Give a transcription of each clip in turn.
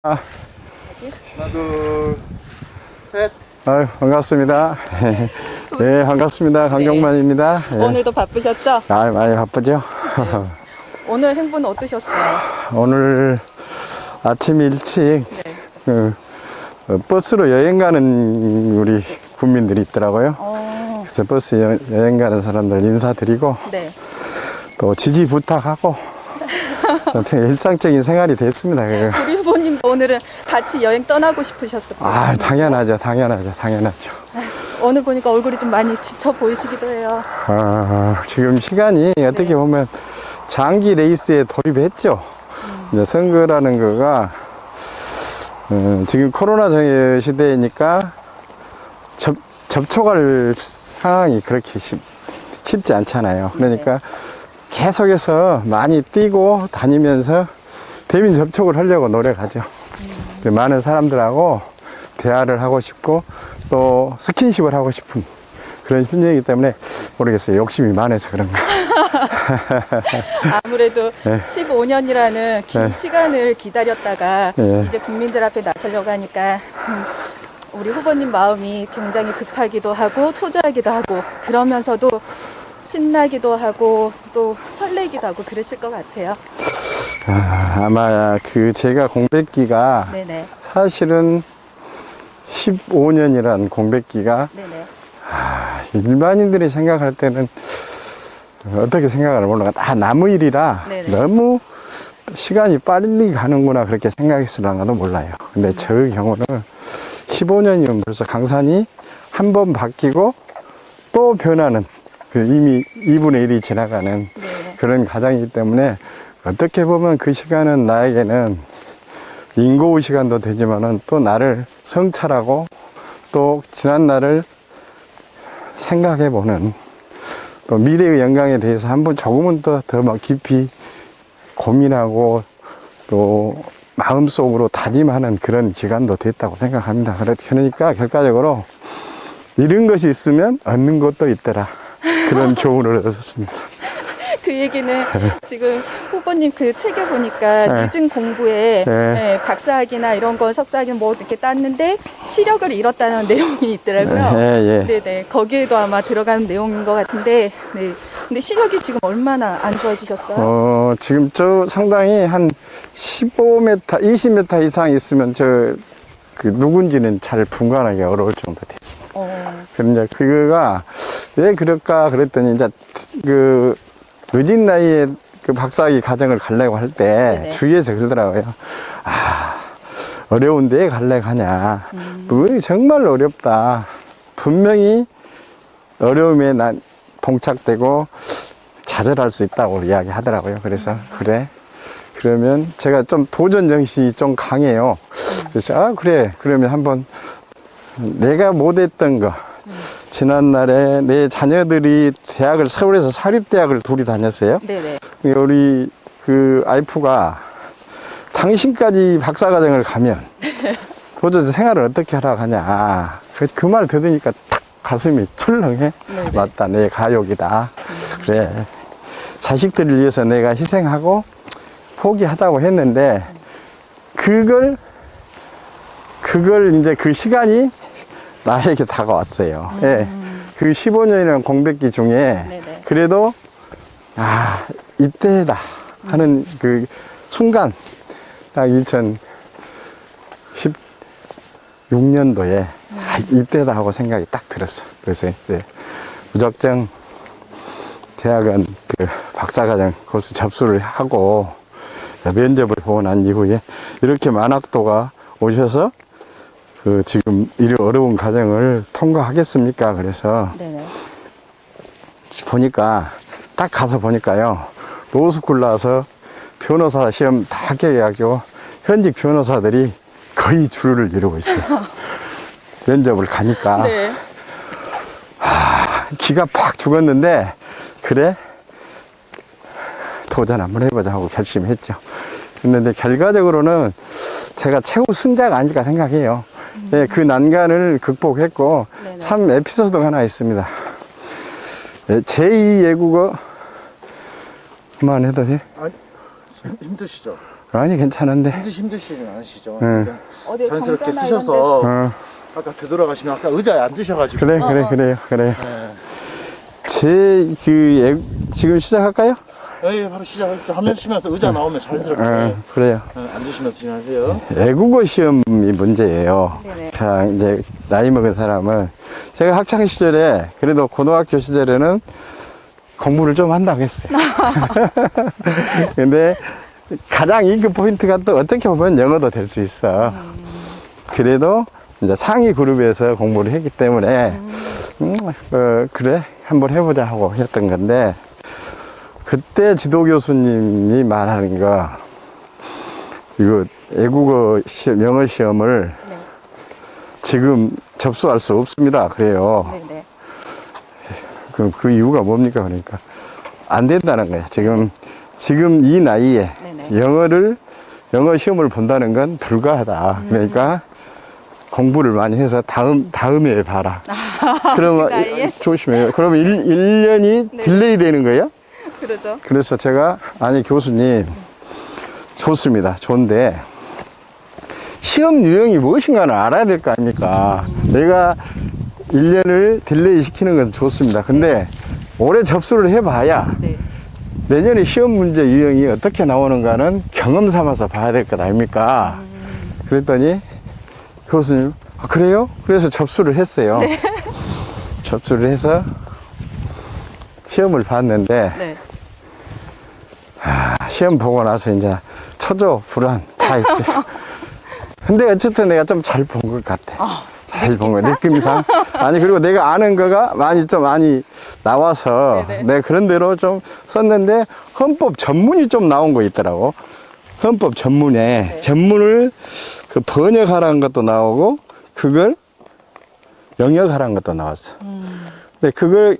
하나, 둘, 셋. 아유, 반갑습니다. 네, 반갑습니다. 강경만입니다. 네. 오늘도 바쁘셨죠? 아, 많이 바쁘죠? 네. 오늘 행보는 어떠셨어요? 오늘 아침 일찍 버스로 여행 가는 우리 국민들이 있더라고요. 그래서 버스 여행 가는 사람들 인사드리고 네. 또 지지 부탁하고 일상적인 생활이 됐습니다. 우리 후보님도 오늘은 같이 여행 떠나고 싶으셨을 거예요. 아, 당연하죠. 오늘 보니까 얼굴이 좀 많이 지쳐 보이시기도 해요. 지금 시간이 어떻게 보면 장기 레이스에 돌입했죠. 이제 선거라는 거가 지금 코로나 시대이니까 접촉할 상황이 그렇게 쉽지 않잖아요. 그러니까 계속해서 많이 뛰고 다니면서 대민 접촉을 하려고 노력하죠. 많은 사람들하고 대화를 하고 싶고 또 스킨십을 하고 싶은 그런 심정이기 때문에 모르겠어요. 욕심이 많아서 그런가. 아무래도 15년이라는 긴 시간을 기다렸다가 이제 국민들 앞에 나서려고 하니까 우리 후보님 마음이 굉장히 급하기도 하고 초조하기도 하고 그러면서도 신나기도 하고 또 설레기도 하고 그러실 것 같아요. 아마 제가 공백기가 사실은 15년이란 공백기가 일반인들이 생각할 때는 어떻게 생각을 몰라. 다 남의 일이라 너무 시간이 빨리 가는구나 그렇게 생각했을랑가도 몰라요. 근데 저 경우는 15년이면 벌써 강산이 한 번 바뀌고 또 변하는 이미 2분의 1이 지나가는 그런 과정이기 때문에 어떻게 보면 그 시간은 나에게는 인고의 시간도 되지만은 또 나를 성찰하고 또 지난 날을 생각해보는 또 미래의 영광에 대해서 한번 조금은 더 깊이 고민하고 또 마음속으로 다짐하는 그런 기간도 됐다고 생각합니다. 그러니까 결과적으로 이런 것이 있으면 얻는 것도 있더라. 그런 교훈을 얻었습니다. 그 얘기는 지금 후보님 그 책에 보니까 늦은 공부에 박사학위나 이런 거 석사학위 뭐 이렇게 땄는데 시력을 잃었다는 내용이 있더라고요. 네네. 거기에도 아마 들어가는 내용인 것 같은데, 근데 시력이 지금 얼마나 안 좋아지셨어요? 지금 상당히 한 15m, 20m 이상 있으면 누군지는 잘 분간하기 어려울 정도 됐습니다. 그런데 그거가 왜 그럴까 그랬더니 이제 늦은 나이에 박사학위 과정을 가려고 할 때 주위에서 그러더라고요. 어려운 데에 가려고 하냐. 정말 어렵다. 분명히 어려움에 난 봉착되고 좌절할 수 있다고 이야기 하더라고요. 그래서 그래. 그러면 제가 좀 도전 정신이 좀 강해요. 그래서 그래. 그러면 한번 내가 못했던 거 지난날에 내 자녀들이 서울에서 사립대학을 둘이 다녔어요. 우리 아이프가 당신까지 박사과정을 가면 도대체 생활을 어떻게 하라고 하냐. 그 말 들으니까 탁 가슴이 철렁해. 맞다. 내 가족이다. 그래. 자식들을 위해서 내가 희생하고 포기하자고 했는데 그걸 이제 그 시간이 나에게 다가왔어요. 그 15년이라는 공백기 중에 그래도 이때다 하는 그 순간 딱 2016년도에 이때다 하고 생각이 딱 들었어. 그래서 무작정 대학은 박사과정 거기서 접수를 하고 면접을 보고 난 이후에 이렇게 만학도가 오셔서 지금 이 어려운 과정을 통과하겠습니까? 그래서 보니까 딱 가서 보니까요. 로스쿨 나와서 변호사 시험 다 합격해가지고 현직 변호사들이 거의 줄을 이루고 있어요. 면접을 가니까 기가 팍 죽었는데 그래 도전 한번 해보자 하고 결심했죠. 근데 결과적으로는 제가 최고 승자가 아닐까 생각해요. 그 난간을 극복했고 참 에피소드가 하나 있습니다. 제2 외국어 그만해도 돼? 아니, 힘드시죠? 아니, 괜찮은데. 힘드시진 않으시죠? 응. 어디 자연스럽게 정자나 쓰셔서 어. 아까 되돌아가시면 아까 의자에 앉으셔가지고 그래요. 네. 지금 시작할까요? 예, 바로 시작하시면서 의자 나오면 자연스럽게 그래요. 앉으시면서 진행하세요. 애국어 시험이 문제예요. 네네. 자, 이제 나이 먹은 사람은 제가 학창 시절에 그래도 고등학교 시절에는 공부를 좀 한다고 했어요. 근데 가장 인기 포인트가 또 어떻게 보면 영어도 될 수 있어. 그래도 이제 상위 그룹에서 공부를 했기 때문에 그래 한번 해보자 하고 했던 건데, 그때 지도 교수님이 말하는 거, 이거 애국어 시험, 영어 시험을 네. 지금 접수할 수 없습니다. 그래요. 네네. 그 이유가 뭡니까? 그러니까 안 된다는 거예요. 지금 이 나이에 네네. 영어 시험을 본다는 건 불가하다. 그러니까 공부를 많이 해서 다음에 봐라. 그러면 그 나이에? 조심해요. 그러면 1년이 네. 딜레이 되는 거예요? 그러죠. 그래서 제가, 아니, 교수님, 좋습니다. 좋은데, 시험 유형이 무엇인가는 알아야 될 거 아닙니까? 내가 1년을 딜레이 시키는 건 좋습니다. 근데, 올해 접수를 해봐야, 네. 내년에 시험 문제 유형이 어떻게 나오는가는 경험 삼아서 봐야 될 것 아닙니까? 그랬더니, 교수님, 아, 그래요? 그래서 접수를 했어요. 네. 접수를 해서, 시험을 봤는데, 네. 시험 보고 나서 이제 초조, 불안 다 있지. 근데 어쨌든 내가 좀 잘 본 것 같아. 잘 본 거, 느낌상. 아니, 그리고 내가 아는 거가 많이 나와서 네네. 내가 그런 대로 좀 썼는데, 헌법 전문이 좀 나온 거 있더라고. 헌법 전문에 네. 전문을 그 번역하라는 것도 나오고, 그걸 영역하라는 것도 나왔어. 근데 그걸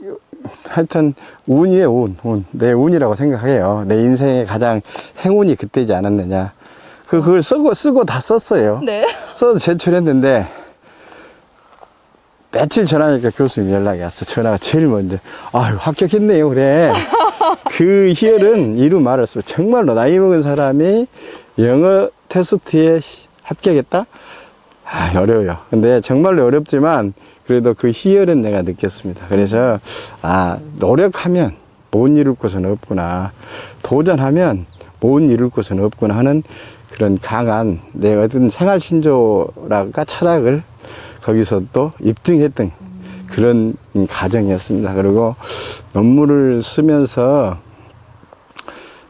하여튼 운이에요, 운. 내 운이라고 생각해요. 내 인생의 가장 행운이 그때지 않았느냐. 그걸 쓰고 다 썼어요. 네. 써서 제출했는데, 며칠 전화니까 교수님 연락이 왔어. 전화가 제일 먼저. 아유, 합격했네요. 그래. 그 희열은 이루 말할 수 없어. 정말로 나이 먹은 사람이 영어 테스트에 합격했다? 아, 어려워요. 근데 정말로 어렵지만, 그래도 그 희열은 내가 느꼈습니다. 그래서, 노력하면 못 이룰 곳은 없구나. 도전하면 못 이룰 곳은 없구나 하는 그런 강한 내 어떤 생활신조랄까 철학을 거기서 또 입증했던 그런 과정이었습니다. 그리고 논문을 쓰면서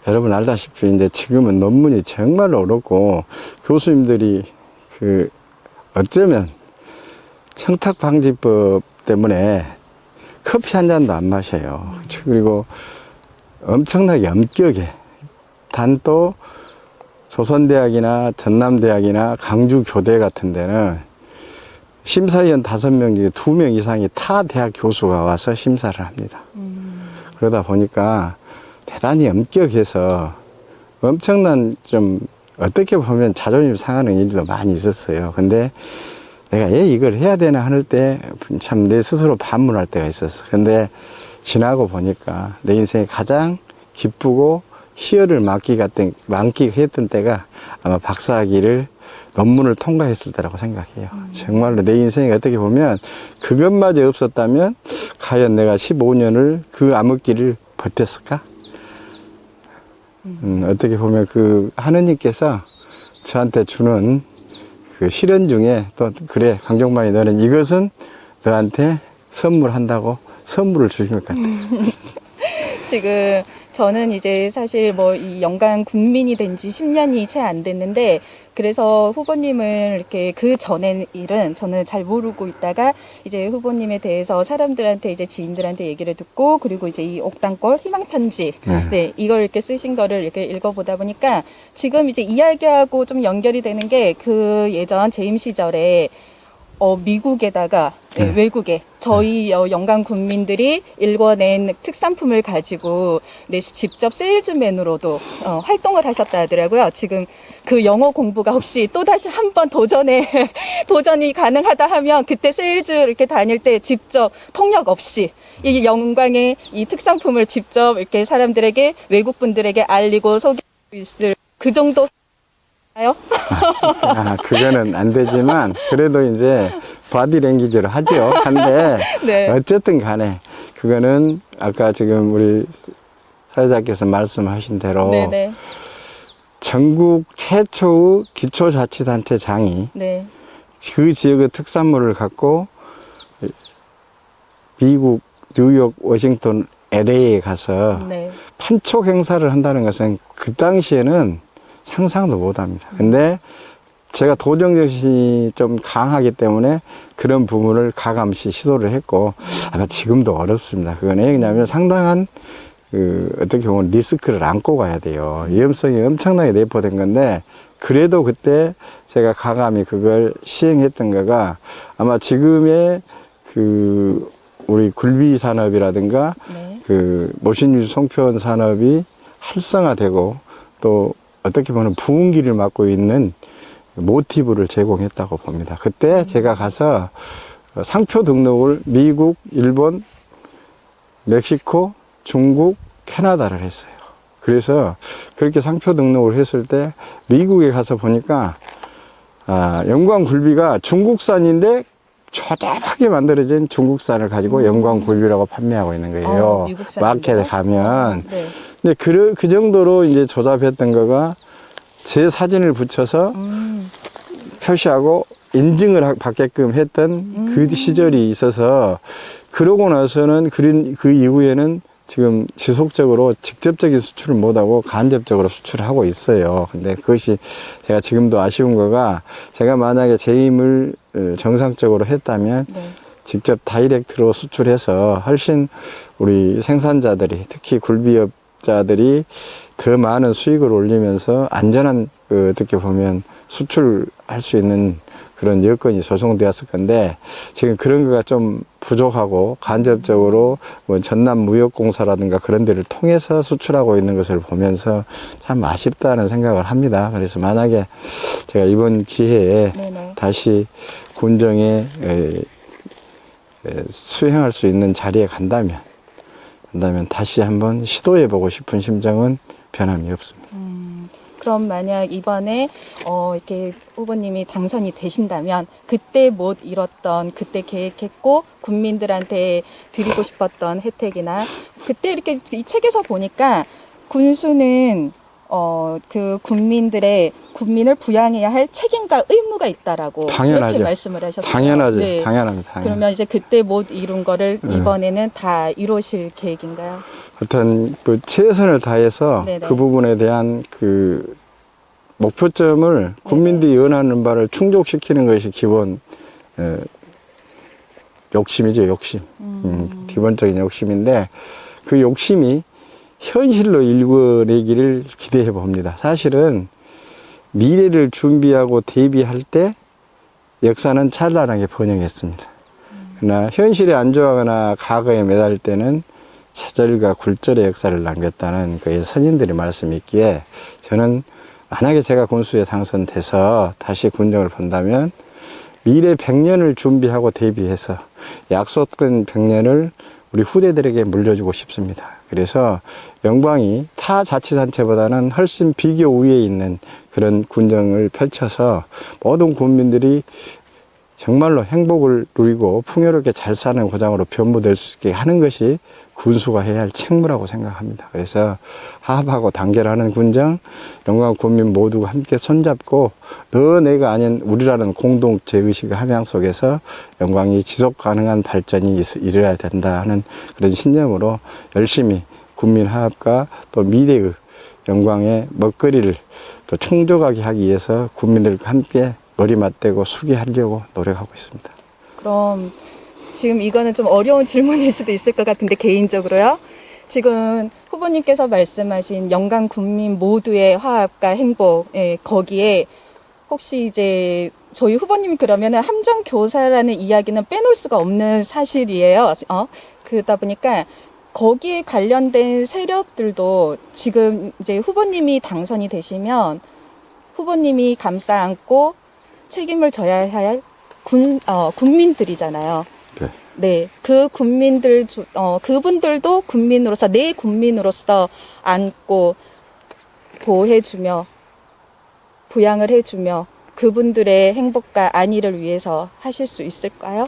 여러분 알다시피 이제 지금은 논문이 정말로 어렵고 교수님들이 어쩌면 청탁방지법 때문에 커피 한 잔도 안 마셔요. 그리고 엄청나게 엄격해. 단 또 조선대학이나 전남대학이나 강주교대 같은 데는 심사위원 5명 중에 2명 이상이 타 대학 교수가 와서 심사를 합니다. 그러다 보니까 대단히 엄격해서 엄청난 좀 어떻게 보면 자존심 상하는 일도 많이 있었어요. 근데 내가 이걸 해야 되나 하는 때 참 내 스스로 반문할 때가 있었어. 근데 지나고 보니까 내 인생에 가장 기쁘고 희열을 만끽했던 때가 아마 박사학위를 논문을 통과했을 때라고 생각해요. 정말로 내 인생에 어떻게 보면 그것마저 없었다면 과연 내가 15년을 그 암흑기를 버텼을까? 어떻게 보면 하느님께서 저한테 주는 그 시련 중에 또 그래 강종만이 너는 이것은 너한테 선물한다고 선물을 주신 것 같아요. 지금 저는 이제 사실 이 연간 국민이 된 지 10년이 채 안 됐는데, 그래서 후보님을 이렇게 그 전에 일은 저는 잘 모르고 있다가 이제 후보님에 대해서 사람들한테 이제 지인들한테 얘기를 듣고, 그리고 이제 이 옥당골 희망편지 네, 이걸 이렇게 쓰신 거를 이렇게 읽어보다 보니까 지금 이제 이야기하고 좀 연결이 되는 게 그 예전 재임 시절에 미국에다가 외국에 저희 연간 국민들이 읽어낸 특산품을 가지고 직접 세일즈맨으로도 활동을 하셨다 하더라고요. 지금 그 영어 공부가 혹시 또다시 한번 도전이 가능하다 하면 그때 세일즈 이렇게 다닐 때 직접 통역 없이 이 영광의 이 특산품을 직접 이렇게 사람들에게 외국 분들에게 알리고 소개할 수 있을 그 정도 그거는 안 되지만 그래도 이제 바디랭귀지를 하죠. 한데 네. 어쨌든 간에 그거는 아까 지금 우리 사회자께서 말씀하신 대로 네네. 전국 최초의 기초자치단체장이 네. 그 지역의 특산물을 갖고 미국, 뉴욕, 워싱턴, LA에 가서 네. 판촉 행사를 한다는 것은 그 당시에는 상상도 못 합니다. 근데 제가 도정정신이 좀 강하기 때문에 그런 부분을 가감시 시도를 했고, 아마 지금도 어렵습니다. 그건 왜냐하면 상당한 어떻게 보면 리스크를 안고 가야 돼요. 위험성이 엄청나게 내포된 건데, 그래도 그때 제가 가감히 그걸 시행했던 거가 아마 지금의 우리 굴비 산업이라든가 네. 모신유지 송편 산업이 활성화되고 또 어떻게 보면 부흥기를 맞고 있는 모티브를 제공했다고 봅니다. 그때 제가 가서 상표 등록을 미국, 일본, 멕시코, 중국, 캐나다를 했어요. 그래서 그렇게 상표 등록을 했을 때 미국에 가서 보니까 영광굴비가 중국산인데 조잡하게 만들어진 중국산을 가지고 영광굴비라고 판매하고 있는 거예요. 마켓에 가면. 네. 근데 그 정도로 이제 조잡했던 거가 제 사진을 붙여서 표시하고 인증을 받게끔 했던 그 시절이 있어서, 그러고 나서는 그 이후에는 지금 지속적으로 직접적인 수출을 못하고 간접적으로 수출을 하고 있어요. 근데 그것이 제가 지금도 아쉬운 거가, 제가 만약에 재임을 정상적으로 했다면 네. 직접 다이렉트로 수출해서 훨씬 우리 생산자들이, 특히 굴비업자들이 더 많은 수익을 올리면서 안전한 어떻게 보면 수출할 수 있는 그런 여건이 조성되었을 건데, 지금 그런 거가 좀 부족하고 간접적으로 뭐 전남무역공사라든가 그런 데를 통해서 수출하고 있는 것을 보면서 참 아쉽다는 생각을 합니다. 그래서 만약에 제가 이번 기회에 네네. 다시 군정에 수행할 수 있는 자리에 간다면 다시 한번 시도해보고 싶은 심정은 변함이 없습니다. 그럼 만약 이번에 이렇게 후보님이 당선이 되신다면 그때 못 이뤘던, 그때 계획했고 국민들한테 드리고 싶었던 혜택이나, 그때 이렇게 이 책에서 보니까 군수는 그 국민을 부양해야 할 책임과 의무가 있다라고 당연하죠. 이렇게 말씀을 하셨어요. 당연하죠. 네. 당연합니다. 그러면 이제 그때 못 이룬 거를 이번에는 다 이루실 계획인가요? 어떤 최선을 다해서 네네. 그 부분에 대한 목표점을 국민들이 원하는 바를 충족시키는 것이 기본 욕심이죠. 욕심. 기본적인 욕심인데, 그 욕심이 현실로 일궈내기를 기대해 봅니다. 사실은 미래를 준비하고 대비할 때 역사는 찬란하게 번영했습니다. 그러나 현실에 안주하거나 과거에 매달 때는 좌절과 굴절의 역사를 남겼다는 그 선인들의 말씀이 있기에, 저는 만약에 제가 군수에 당선돼서 다시 군정을 본다면 미래 100년을 준비하고 대비해서 약속된 100년을 우리 후대들에게 물려주고 싶습니다. 그래서 영광이 타 자치단체보다는 훨씬 비교 우위에 있는 그런 군정을 펼쳐서 모든 국민들이 정말로 행복을 누리고 풍요롭게 잘 사는 고장으로 변모될 수 있게 하는 것이 군수가 해야 할 책무라고 생각합니다. 그래서 화합하고 단결하는 군정, 영광 국민 모두가 함께 손잡고 너 내가 아닌 우리라는 공동체 의식의 함양 속에서 영광이 지속 가능한 발전이 이뤄야 된다 하는 그런 신념으로 열심히 국민 화합과 또 미래의 영광의 먹거리를 또 충족하게 하기 위해서 국민들과 함께 머리 맞대고 수기하려고 노력하고 있습니다. 그럼 지금 이거는 좀 어려운 질문일 수도 있을 것 같은데, 개인적으로요. 지금 후보님께서 말씀하신 영광 국민 모두의 화합과 행복, 거기에 혹시 이제 저희 후보님이 그러면은 함정교사라는 이야기는 빼놓을 수가 없는 사실이에요. 그러다 보니까 거기에 관련된 세력들도 지금 이제 후보님이 당선이 되시면 후보님이 감싸 안고 책임을 져야 할 국민들이잖아요. 네. 네, 그 국민들, 그분들도 국민으로서, 내 국민으로서 안고 보호해주며 부양을 해주며 그분들의 행복과 안위를 위해서 하실 수 있을까요?